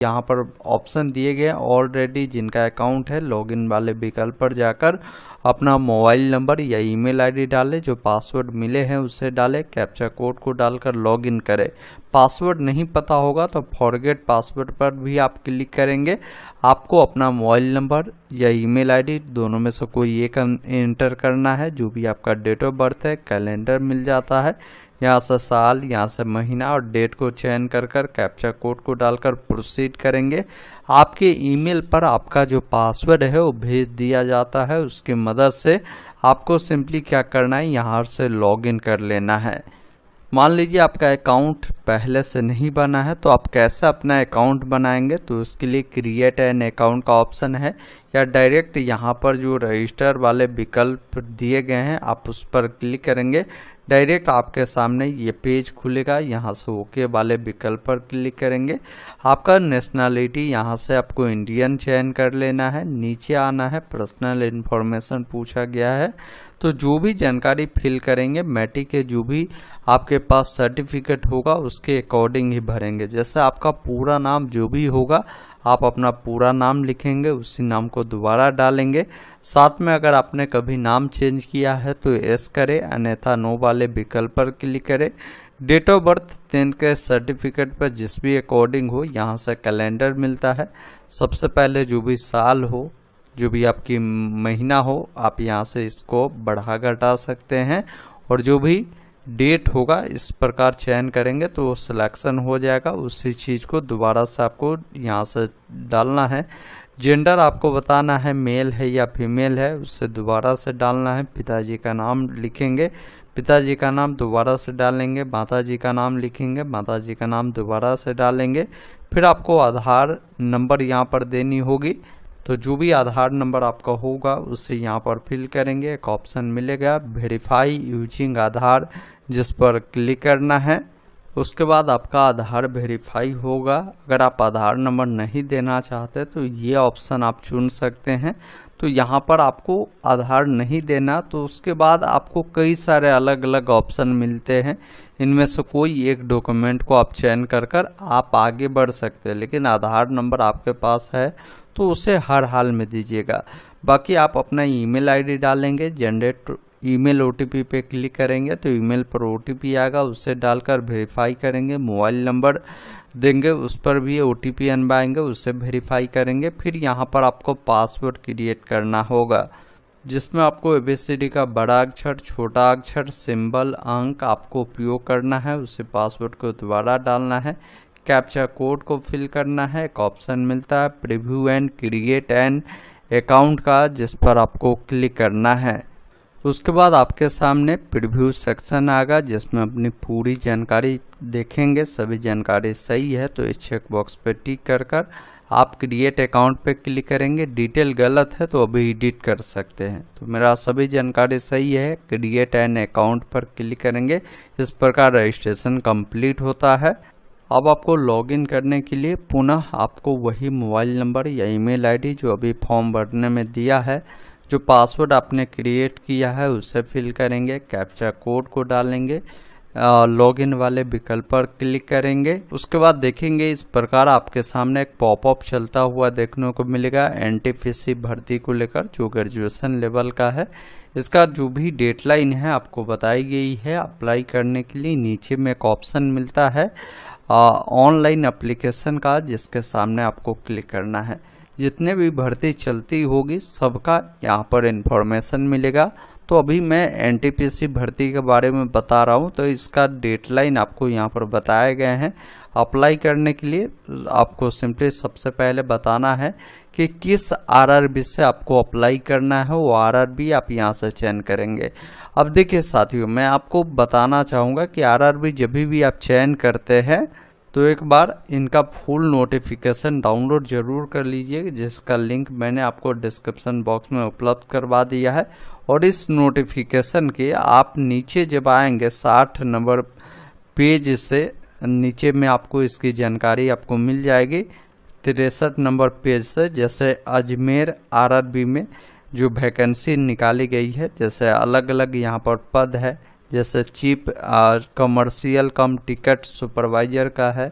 यहाँ पर ऑप्शन दिए गए ऑलरेडी जिनका अकाउंट है लॉगिन वाले विकल्प पर जाकर अपना मोबाइल नंबर या ईमेल आईडी डालें, जो पासवर्ड मिले हैं उसे डालें, कैप्चा कोड को डालकर लॉगिन करें। पासवर्ड नहीं पता होगा तो फॉरगेट पासवर्ड पर भी आप क्लिक करेंगे। आपको अपना मोबाइल नंबर या ईमेल आईडी दोनों में से कोई एक एंटर करना है। जो भी आपका डेट ऑफ बर्थ है कैलेंडर मिल जाता है, यहाँ से साल, यहाँ से महीना और डेट को चयन कर कैप्चा कोड को डालकर प्रोसीड करेंगे। आपके ईमेल पर आपका जो पासवर्ड है वो भेज दिया जाता है। उसकी मदद से आपको सिंपली क्या करना है, यहाँ से लॉगिन कर लेना है। मान लीजिए आपका अकाउंट पहले से नहीं बना है तो आप कैसे अपना अकाउंट बनाएंगे, तो उसके लिए क्रिएट एन अकाउंट का ऑप्शन है या डायरेक्ट यहाँ पर जो रजिस्टर वाले विकल्प दिए गए हैं आप उस पर क्लिक करेंगे। डायरेक्ट आपके सामने ये पेज खुलेगा, यहाँ से ओके वाले विकल्प पर क्लिक करेंगे। आपका नेशनलिटी यहाँ से आपको इंडियन चयन कर लेना है। नीचे आना है, पर्सनल इन्फॉर्मेशन पूछा गया है तो जो भी जानकारी फिल करेंगे मैट्रिक के जो भी आपके पास सर्टिफिकेट होगा उसके अकॉर्डिंग ही भरेंगे। जैसे आपका पूरा नाम जो भी होगा आप अपना पूरा नाम लिखेंगे, उसी नाम को दोबारा डालेंगे। साथ में अगर आपने कभी नाम चेंज किया है तो यस करें, अन्यथा नो वाले विकल्प पर क्लिक करें। डेट ऑफ बर्थ 10 के सर्टिफिकेट पर जिस भी अकॉर्डिंग हो यहाँ से कैलेंडर मिलता है। सबसे पहले जो भी साल हो, जो भी आपकी महीना हो, आप यहाँ से इसको बढ़ा घटा सकते हैं और जो भी डेट होगा इस प्रकार चयन करेंगे तो वो सिलेक्शन हो जाएगा। उसी चीज़ को दोबारा से आपको यहाँ से डालना है। जेंडर आपको बताना है मेल है या फीमेल है, उससे दोबारा से डालना है। पिताजी का नाम लिखेंगे, पिताजी का नाम दोबारा से डालेंगे। माताजी का नाम लिखेंगे, माताजी का नाम दोबारा से डालेंगे। फिर आपको आधार नंबर यहाँ पर देनी होगी, तो जो भी आधार नंबर आपका होगा उसे यहाँ पर फिल करेंगे। एक ऑप्शन मिलेगा वेरीफाई यूजिंग आधार, जिस पर क्लिक करना है। उसके बाद आपका आधार वेरीफाई होगा। अगर आप आधार नंबर नहीं देना चाहते तो ये ऑप्शन आप चुन सकते हैं। तो यहाँ पर आपको आधार नहीं देना, तो उसके बाद आपको कई सारे अलग अलग ऑप्शन मिलते हैं। इनमें से कोई एक डॉक्यूमेंट को आप चयन कर आप आगे बढ़ सकते हैं, लेकिन आधार नंबर आपके पास है तो उसे हर हाल में दीजिएगा। बाकी आप अपना ईमेल आईडी डालेंगे, जनरेट ईमेल ओटीपी पे क्लिक करेंगे तो ईमेल पर ओटीपी आएगा, उसे डालकर वेरीफाई करेंगे। मोबाइल नंबर देंगे, उस पर भी ओटीपी अनवाएंगे, उससे वेरीफाई करेंगे। फिर यहाँ पर आपको पासवर्ड क्रिएट करना होगा, जिसमें आपको एबीसीडी का बड़ा अक्षर, छोटा अक्षर, सिंबल, अंक आपको उपयोग करना है। उसे पासवर्ड को दोबारा डालना है। कैप्चा कोड को फिल करना है। एक ऑप्शन मिलता है preview and create an account का, जिस पर आपको क्लिक करना है। उसके बाद आपके सामने प्रीव्यू सेक्शन आएगा, जिसमें अपनी पूरी जानकारी देखेंगे। सभी जानकारी सही है तो इस चेक बॉक्स पर टिक कर आप क्रिएट अकाउंट पे क्लिक करेंगे। डिटेल गलत है तो अभी एडिट कर सकते हैं। तो मेरा सभी जानकारी सही है, क्रिएट एन अकाउंट पर क्लिक करेंगे। इस प्रकार रजिस्ट्रेशन कंप्लीट होता है। अब आपको लॉगिन करने के लिए पुनः आपको वही मोबाइल नंबर या ईमेल आईडी जो अभी फॉर्म भरने में दिया है, जो पासवर्ड आपने क्रिएट किया है उसे फिल करेंगे। कैप्चा कोड को डालेंगे, लॉगिन वाले विकल्प पर क्लिक करेंगे। उसके बाद देखेंगे इस प्रकार आपके सामने एक पॉपअप चलता हुआ देखने को मिलेगा एनटीपीसी भर्ती को लेकर, जो ग्रेजुएशन लेवल का है। इसका जो भी डेडलाइन है आपको बताई गई है अप्लाई करने के लिए। नीचे में एक ऑप्शन मिलता है ऑनलाइन एप्लीकेशन का, जिसके सामने आपको क्लिक करना है। जितने भी भर्ती चलती होगी सबका यहाँ पर इन्फॉर्मेशन मिलेगा। तो अभी मैं एनटीपीसी भर्ती के बारे में बता रहा हूँ, तो इसका डेडलाइन आपको यहाँ पर बताए गए हैं। अप्लाई करने के लिए आपको सिंपली सबसे पहले बताना है कि किस आरआरबी से आपको अप्लाई करना है, वो आरआरबी आप यहाँ से चयन करेंगे। अब देखिए साथियों, मैं आपको बताना चाहूँगा कि आरआरबी जब भी आप चयन करते हैं तो एक बार इनका फुल नोटिफिकेशन डाउनलोड जरूर कर लीजिए, जिसका लिंक मैंने आपको डिस्क्रिप्शन बॉक्स में उपलब्ध करवा दिया है। और इस नोटिफिकेशन के आप नीचे जब आएंगे 60 नंबर पेज से नीचे में आपको इसकी जानकारी आपको मिल जाएगी। 63 नंबर पेज से, जैसे अजमेर आरआरबी में जो वैकेंसी निकाली गई है, जैसे अलग अलग यहाँ पर पद है, जैसे चीफ कमर्शियल कम टिकट सुपरवाइजर का है।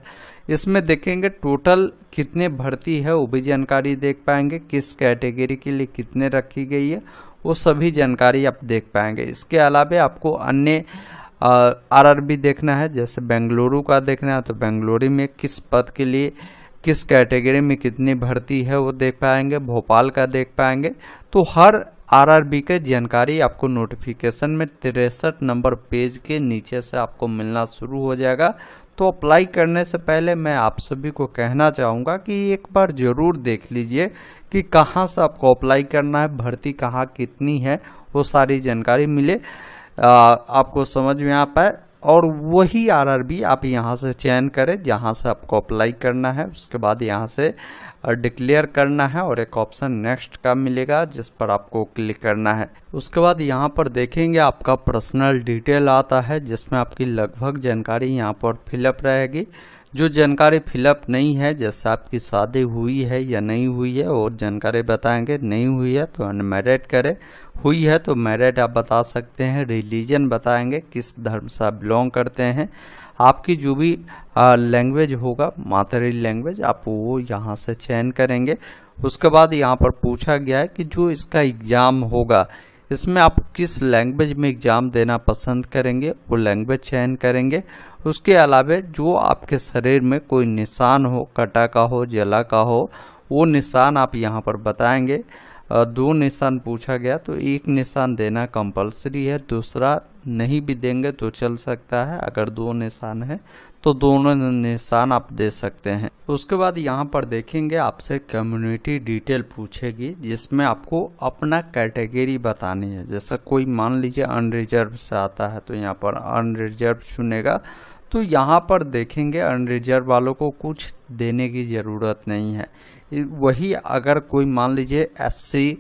इसमें देखेंगे टोटल कितने भर्ती है वो भी जानकारी देख पाएंगे, किस कैटेगरी के लिए कितने रखी गई है वो सभी जानकारी आप देख पाएंगे। इसके अलावा आपको अन्य आरआरबी देखना है, जैसे बेंगलुरु का देखना है तो बेंगलुरु में किस पद के लिए किस कैटेगरी में कितनी भर्ती है वो देख पाएंगे, भोपाल का देख पाएंगे। तो हर आरआरबी की जानकारी आपको नोटिफिकेशन में 63 नंबर पेज के नीचे से आपको मिलना शुरू हो जाएगा। तो अप्लाई करने से पहले मैं आप सभी को कहना चाहूँगा कि एक बार ज़रूर देख लीजिए कि कहाँ से आपको अप्लाई करना है, भर्ती कहाँ कितनी है, वो सारी जानकारी मिले, आपको समझ में आ पाए और वही आरआरबी आप यहाँ से चयन करें जहाँ से आपको अप्लाई करना है। उसके बाद यहाँ से डिक्लेयर करना है और एक ऑप्शन नेक्स्ट का मिलेगा जिस पर आपको क्लिक करना है। उसके बाद यहाँ पर देखेंगे आपका पर्सनल डिटेल आता है जिसमें आपकी लगभग जानकारी यहाँ पर फिलअप रहेगी। जो जानकारी फिलअप नहीं है, जैसे आपकी शादी हुई है या नहीं हुई है और जानकारी बताएंगे, नहीं हुई है तो अनमैरिड करें, हुई है तो मैरिड आप बता सकते हैं, रिलीजन बताएंगे किस धर्म से आप बिलोंग करते हैं, आपकी जो भी लैंग्वेज होगा मातरी लैंग्वेज आप वो यहाँ से चयन करेंगे। उसके बाद यहाँ पर पूछा गया है कि जो इसका एग्ज़ाम होगा इसमें आप किस लैंग्वेज में एग्ज़ाम देना पसंद करेंगे, वो लैंग्वेज चयन करेंगे। उसके अलावा जो आपके शरीर में कोई निशान हो, कटा का हो, जला का हो, वो निशान आप यहाँ पर बताएंगे। 2 निशान पूछा गया तो एक निशान देना कंपलसरी है, दूसरा नहीं भी देंगे तो चल सकता है। अगर 2 निशान है तो दोनों निशान आप दे सकते हैं। उसके बाद यहाँ पर देखेंगे आपसे कम्युनिटी डिटेल पूछेगी जिसमें आपको अपना कैटेगरी बतानी है। जैसा कोई मान लीजिए अनरिजर्व से आता है तो यहाँ पर अनरिजर्व चुनेगा। तो यहाँ पर देखेंगे अनरिजर्व वालों को कुछ देने की ज़रूरत नहीं है। वही अगर कोई मान लीजिए एससी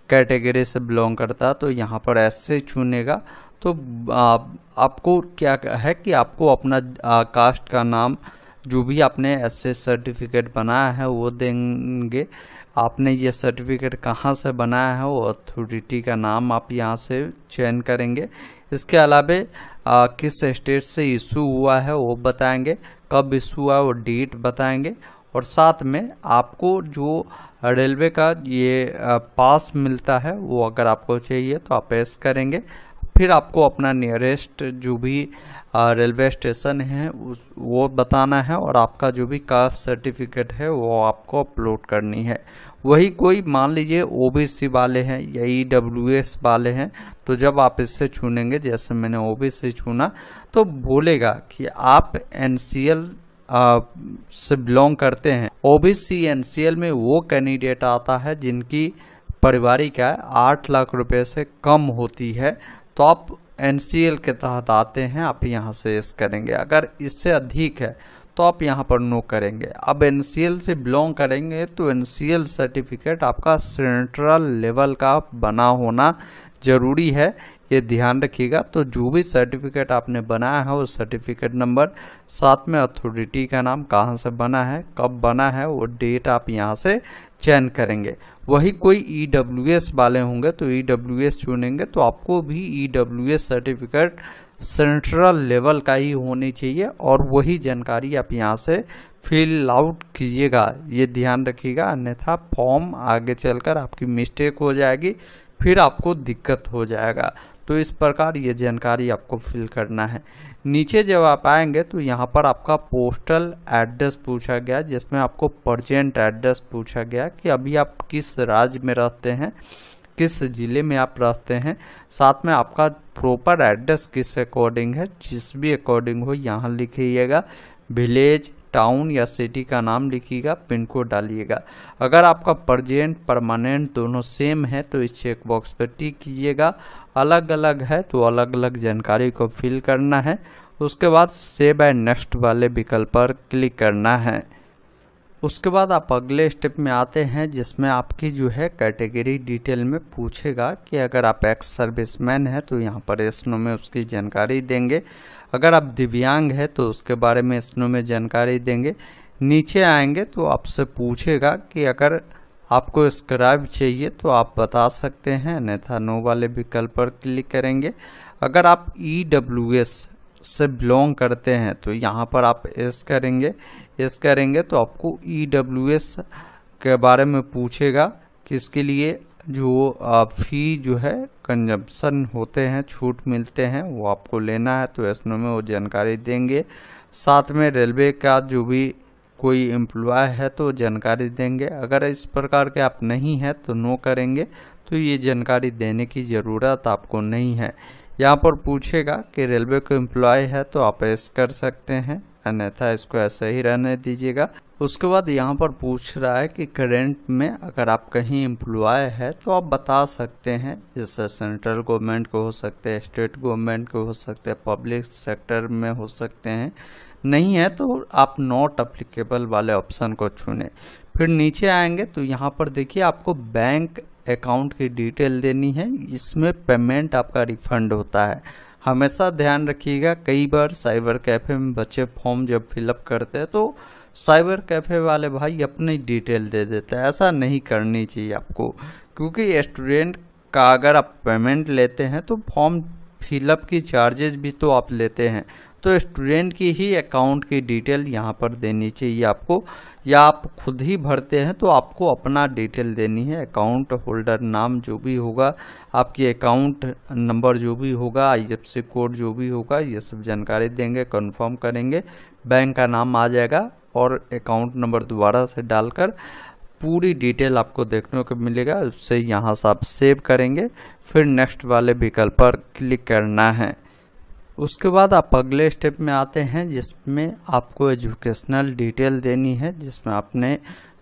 कैटेगरी से बिलोंग करता है तो यहाँ पर एससी चुनेगा। तो आपको क्या है कि आपको अपना कास्ट का नाम जो भी आपने एससी सर्टिफिकेट बनाया है वो देंगे। आपने ये सर्टिफिकेट कहाँ से बनाया है वो अथॉरिटी का नाम आप यहाँ से चयन करेंगे। इसके अलावा किस स्टेट से इशू हुआ है वो बताएंगे, कब इशू हुआ वो डेट बताएंगे और साथ में आपको जो रेलवे का ये पास मिलता है वो अगर आपको चाहिए तो आप पेश करेंगे। फिर आपको अपना नियरेस्ट जो भी रेलवे स्टेशन है वो बताना है और आपका जो भी कास्ट सर्टिफिकेट है वो आपको अपलोड करनी है। वही कोई मान लीजिए ओबीसी वाले हैं या ईडब्ल्यूएस वाले हैं तो जब आप इससे चुनेंगे, जैसे मैंने ओबीसी चुना तो बोलेगा कि आप एनसीएल से बिलोंग करते हैं। ओबीसी एनसीएल में वो कैंडिडेट आता है जिनकी पारिवारिक आय 8 लाख रुपए से कम होती है तो आप एनसीएल के तहत आते हैं, आप यहाँ से यस करेंगे। अगर इससे अधिक है तो आप यहाँ पर नो करेंगे। अब एनसीएल से बिलोंग करेंगे तो एनसीएल सर्टिफिकेट आपका सेंट्रल लेवल का बना होना जरूरी है, ये ध्यान रखिएगा। तो जो भी सर्टिफिकेट आपने बनाया है वो सर्टिफिकेट नंबर, साथ में अथॉरिटी का नाम, कहाँ से बना है, कब बना है, वो डेट आप यहाँ से चयन करेंगे। वही कोई ईडब्ल्यूएस वाले होंगे तो ईडब्ल्यूएस चुनेंगे तो आपको भी ईडब्ल्यूएस सर्टिफिकेट सेंट्रल लेवल का ही होनी चाहिए और वही जानकारी आप यहाँ से फिल आउट कीजिएगा, ये ध्यान रखिएगा, अन्यथा फॉर्म आगे चलकर आपकी मिस्टेक हो जाएगी, फिर आपको दिक्कत हो जाएगा। तो इस प्रकार ये जानकारी आपको फिल करना है। नीचे जब आप आएंगे तो यहाँ पर आपका पोस्टल एड्रेस पूछा गया जिसमें आपको प्रेजेंट एड्रेस पूछा गया कि अभी आप किस राज्य में रहते हैं, किस ज़िले में आप रहते हैं, साथ में आपका प्रॉपर एड्रेस किस अकॉर्डिंग है, जिस भी अकॉर्डिंग हो यहाँ लिखिएगा। विलेज, टाउन या सिटी का नाम लिखिएगा, पिन कोड डालिएगा। अगर आपका प्रेजेंट परमानेंट दोनों सेम है तो इस चेक बॉक्स पर टिक कीजिएगा। अलग अलग है तो अलग अलग जानकारी को फिल करना है। उसके बाद सेव एंड नेक्स्ट वाले विकल्प पर क्लिक करना है। उसके बाद आप अगले स्टेप में आते हैं जिसमें आपकी जो है कैटेगरी डिटेल में पूछेगा कि अगर आप एक्स सर्विसमैन है तो यहाँ पर स्नो में उसकी जानकारी देंगे। अगर आप दिव्यांग है तो उसके बारे में स्नो में जानकारी देंगे। नीचे आएंगे तो आपसे पूछेगा कि अगर आपको स्क्राइब चाहिए तो आप बता सकते हैं, अन्यथा नो वाले विकल्प पर क्लिक करेंगे। अगर आप EWS से बिलोंग करते हैं तो यहाँ पर आप एस करेंगे तो आपको EWS के बारे में पूछेगा कि इसके लिए जो फी जो है कंजम्पशन होते हैं, छूट मिलते हैं, वो आपको लेना है, तो इसमें वो जानकारी देंगे। साथ में रेलवे का जो भी कोई एम्प्लॉय है तो जानकारी देंगे। अगर इस प्रकार के आप नहीं हैं तो नो करेंगे, तो ये जानकारी देने की ज़रूरत आपको नहीं है। यहाँ पर पूछेगा कि रेलवे को एम्प्लॉय है तो आप ऐस कर सकते हैं, अन्यथा इसको ऐसे ही रहने दीजिएगा। उसके बाद यहाँ पर पूछ रहा है कि करंट में अगर आप कहीं एम्प्लॉय है तो आप बता सकते हैं, जैसे सेंट्रल गवर्नमेंट को हो सकते हैं, स्टेट गवर्नमेंट को हो सकते हैं, पब्लिक सेक्टर में हो सकते हैं। नहीं है तो आप नॉट अप्लीकेबल वाले ऑप्शन को चुनें। फिर नीचे आएंगे तो यहाँ पर देखिए आपको बैंक अकाउंट की डिटेल देनी है, इसमें पेमेंट आपका रिफंड होता है। हमेशा ध्यान रखिएगा, कई बार साइबर कैफ़े में बच्चे फॉर्म जब फिलअप करते हैं तो साइबर कैफ़े वाले भाई अपनी डिटेल दे देते हैं। ऐसा नहीं करनी चाहिए आपको, क्योंकि स्टूडेंट का अगर आप पेमेंट लेते हैं तो फॉर्म फिलअप की चार्जेस भी तो आप लेते हैं, तो स्टूडेंट की ही अकाउंट की डिटेल यहाँ पर देनी चाहिए आपको, या आप खुद ही भरते हैं तो आपको अपना डिटेल देनी है। अकाउंट होल्डर नाम जो भी होगा, आपकी अकाउंट नंबर जो भी होगा, IFSC कोड जो भी होगा, ये सब जानकारी देंगे, कंफर्म करेंगे, बैंक का नाम आ जाएगा और अकाउंट नंबर दोबारा से डालकर पूरी डिटेल आपको देखने को मिलेगा। उससे यहाँ से आप सेव करेंगे, फिर नेक्स्ट वाले विकल्प पर क्लिक करना है। उसके बाद आप अगले स्टेप में आते हैं, जिसमें आपको एजुकेशनल डिटेल देनी है, जिसमें आपने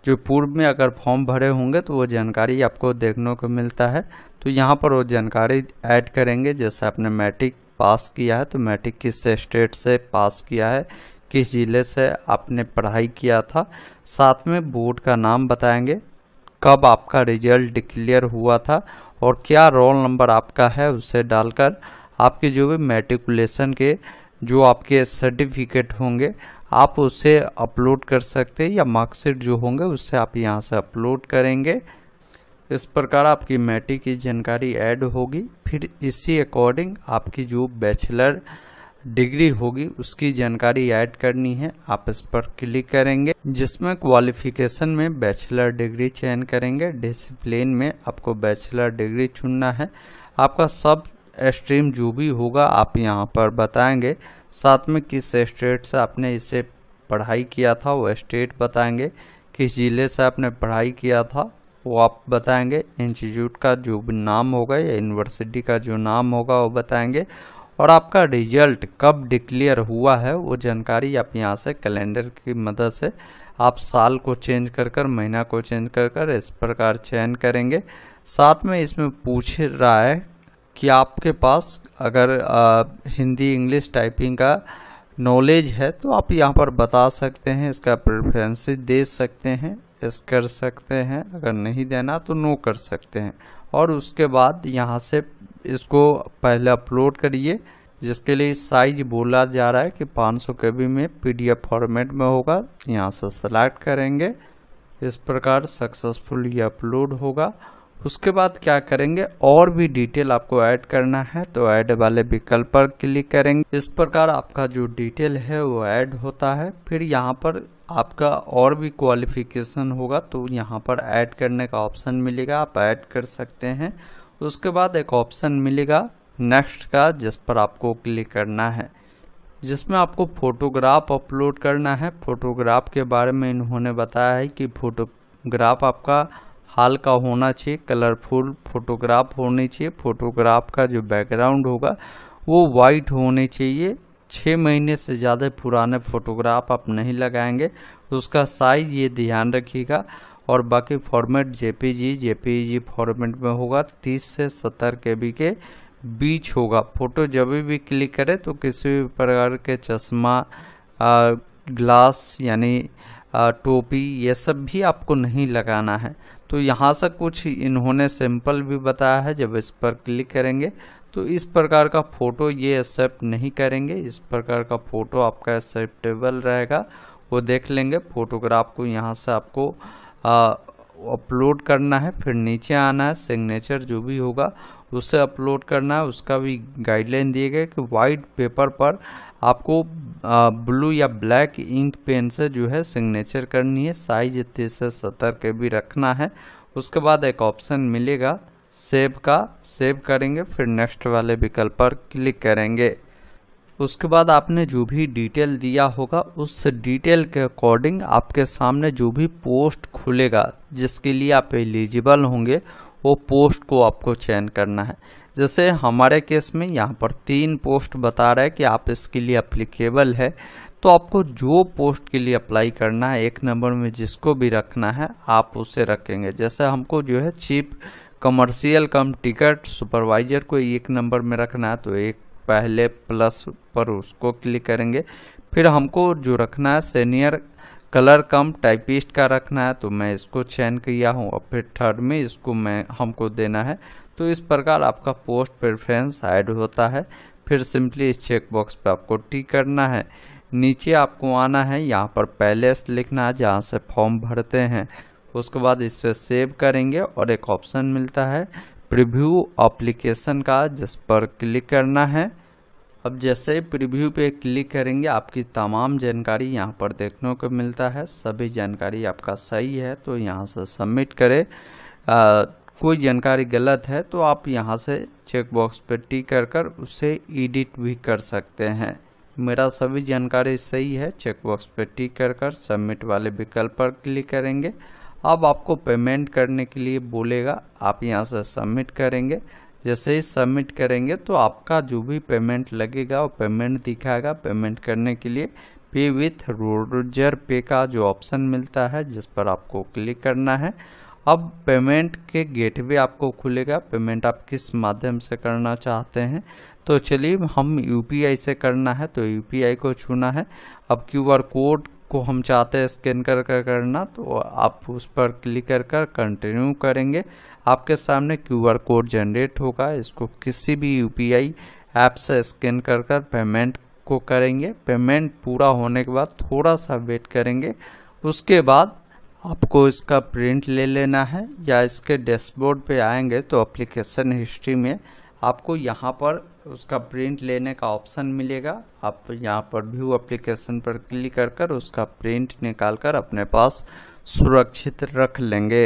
जो पूर्व में अगर फॉर्म भरे होंगे तो वो जानकारी आपको देखने को मिलता है। तो यहाँ पर वो जानकारी ऐड करेंगे, जैसे आपने मैट्रिक पास किया है तो मैट्रिक किस स्टेट से पास किया है, किस ज़िले से आपने पढ़ाई किया था। साथ में बोर्ड का नाम बताएंगे, कब आपका रिजल्ट डिक्लेयर हुआ था और क्या रोल नंबर आपका है, उसे डालकर आपके जो भी मैट्रिकुलेशन के जो आपके सर्टिफिकेट होंगे आप उससे अपलोड कर सकते हैं, या मार्कशीट जो होंगे उससे आप यहाँ से अपलोड करेंगे। इस प्रकार आपकी मैट्रिक की जानकारी ऐड होगी। फिर इसी अकॉर्डिंग आपकी जो बैचलर डिग्री होगी उसकी जानकारी ऐड करनी है। आप इस पर क्लिक करेंगे, जिसमें क्वालिफिकेशन में बैचलर डिग्री चयन करेंगे। डिसिप्लिन में आपको बैचलर डिग्री चुनना है। आपका सब स्ट्रीम जो भी होगा आप यहाँ पर बताएंगे। साथ में किस स्टेट से आपने इसे पढ़ाई किया था वो स्टेट बताएंगे, किस ज़िले से आपने पढ़ाई किया था वो आप बताएंगे, इंस्टीट्यूट का जो भी नाम होगा या यूनिवर्सिटी का जो नाम होगा वो बताएंगे, और आपका रिजल्ट कब डिक्लेयर हुआ है वो जानकारी आप यहाँ से कैलेंडर की मदद से आप साल को चेंज कर महीना को चेंज कर इस प्रकार चयन करेंगे। साथ में इसमें पूछ रहा है कि आपके पास अगर हिंदी इंग्लिश टाइपिंग का नॉलेज है तो आप यहाँ पर बता सकते हैं, इसका प्रेफरेंस दे सकते हैं, यस कर सकते हैं, अगर नहीं देना तो नो कर सकते हैं। और उसके बाद यहाँ से इसको पहले अपलोड करिए, जिसके लिए साइज बोला जा रहा है कि 500 KB में PDF फॉर्मेट में होगा। यहाँ से सेलेक्ट करेंगे, इस प्रकार सक्सेसफुली अपलोड होगा। उसके बाद क्या करेंगे, और भी डिटेल आपको ऐड करना है तो ऐड वाले विकल्प पर क्लिक करेंगे। इस प्रकार आपका जो डिटेल है वो ऐड होता है। फिर यहाँ पर आपका और भी क्वालिफिकेशन होगा तो यहाँ पर ऐड करने का ऑप्शन मिलेगा, आप ऐड कर सकते हैं। उसके बाद एक ऑप्शन मिलेगा नेक्स्ट का, जिस पर आपको क्लिक करना है, जिसमें आपको फोटोग्राफ अपलोड करना है। फोटोग्राफ के बारे में इन्होंने बताया है कि फोटोग्राफ आपका हाल का होना चाहिए, कलरफुल फोटोग्राफ होनी चाहिए। फोटोग्राफ का जो बैकग्राउंड होगा वो वाइट होनी चाहिए। 6 महीने से ज़्यादा पुराने फोटोग्राफ आप नहीं लगाएंगे। उसका साइज ये ध्यान रखिएगा। और बाकी फॉर्मेट जेपीजी फॉर्मेट में होगा, 30 से 70 KB के बीच होगा। फोटो जब भी क्लिक करें तो किसी भी प्रकार के चश्मा, ग्लास यानी टोपी, ये सब भी आपको नहीं लगाना है। तो यहाँ से कुछ इन्होंने सिंपल भी बताया है। जब इस पर क्लिक करेंगे तो इस प्रकार का फ़ोटो ये एक्सेप्ट नहीं करेंगे, इस प्रकार का फ़ोटो आपका एक्सेप्टेबल रहेगा, वो देख लेंगे। फोटोग्राफ को यहाँ से आपको अपलोड करना है। फिर नीचे आना है, सिग्नेचर जो भी होगा उसे अपलोड करना है। उसका भी गाइडलाइन दिए गए कि वाइट पेपर पर आपको ब्लू या ब्लैक इंक पेन से जो है सिग्नेचर करनी है। साइज 30 से 70 के भी रखना है। उसके बाद एक ऑप्शन मिलेगा सेव का, सेव करेंगे, फिर नेक्स्ट वाले विकल्प पर क्लिक करेंगे। उसके बाद आपने जो भी डिटेल दिया होगा उस डिटेल के अकॉर्डिंग आपके सामने जो भी पोस्ट खुलेगा जिसके लिए आप एलिजिबल होंगे वो पोस्ट को आपको चयन करना है। जैसे हमारे केस में यहाँ पर 3 पोस्ट बता रहा है कि आप इसके लिए अप्लीकेबल है, तो आपको जो पोस्ट के लिए अप्लाई करना है 1 नंबर में जिसको भी रखना है आप उसे रखेंगे। जैसे हमको जो है चीफ कमर्शियल कम टिकट सुपरवाइजर को 1 नंबर में रखना है, तो एक पहले प्लस पर उसको क्लिक करेंगे। फिर हमको जो रखना है सीनियर कलर कम टाइपिस्ट का रखना है, तो मैं इसको चयन किया हूँ और फिर थर्ड में इसको हमको देना है। तो इस प्रकार आपका पोस्ट प्रेफरेंस ऐड होता है। फिर सिंपली इस चेक बॉक्स पे आपको टिक करना है। नीचे आपको आना है, यहाँ पर पैलेस लिखना है जहाँ से फॉर्म भरते हैं। उसके बाद इससे सेव करेंगे और एक ऑप्शन मिलता है प्रीव्यू एप्लीकेशन का, जिस पर क्लिक करना है। अब जैसे ही प्रीव्यू पे क्लिक करेंगे आपकी तमाम जानकारी यहाँ पर देखने को मिलता है। सभी जानकारी आपका सही है तो यहाँ से सबमिट करें। कोई जानकारी गलत है तो आप यहाँ से चेक बॉक्स पे टिक कर उसे एडिट भी कर सकते हैं। मेरा सभी जानकारी सही है, चेक बॉक्स पे टिक कर सबमिट वाले विकल्प पर क्लिक करेंगे। अब आपको पेमेंट करने के लिए बोलेगा, आप यहाँ से सबमिट करेंगे। जैसे ही सबमिट करेंगे तो आपका जो भी पेमेंट लगेगा वो पेमेंट दिखाएगा। पेमेंट करने के लिए पे विथ रोजर पे का जो ऑप्शन मिलता है जिस पर आपको क्लिक करना है। अब पेमेंट के गेटवे आपको खुलेगा। पेमेंट आप किस माध्यम से करना चाहते हैं, तो चलिए हम यूपीआई से करना है तो यूपीआई को चुना है। अब क्यूआर कोड को हम चाहते हैं स्कैन कर करना, तो आप उस पर क्लिक कर कंटिन्यू करेंगे। आपके सामने क्यूआर कोड जनरेट होगा। इसको किसी भी यूपीआई ऐप से स्कैन कर पेमेंट को करेंगे। पेमेंट पूरा होने के बाद थोड़ा सा वेट करेंगे। उसके बाद आपको इसका प्रिंट ले लेना है या इसके डैशबोर्ड पे आएंगे तो एप्लीकेशन हिस्ट्री में आपको यहाँ पर उसका प्रिंट लेने का ऑप्शन मिलेगा। आप यहाँ पर व्यू एप्लीकेशन पर क्लिक कर उसका प्रिंट निकाल कर अपने पास सुरक्षित रख लेंगे।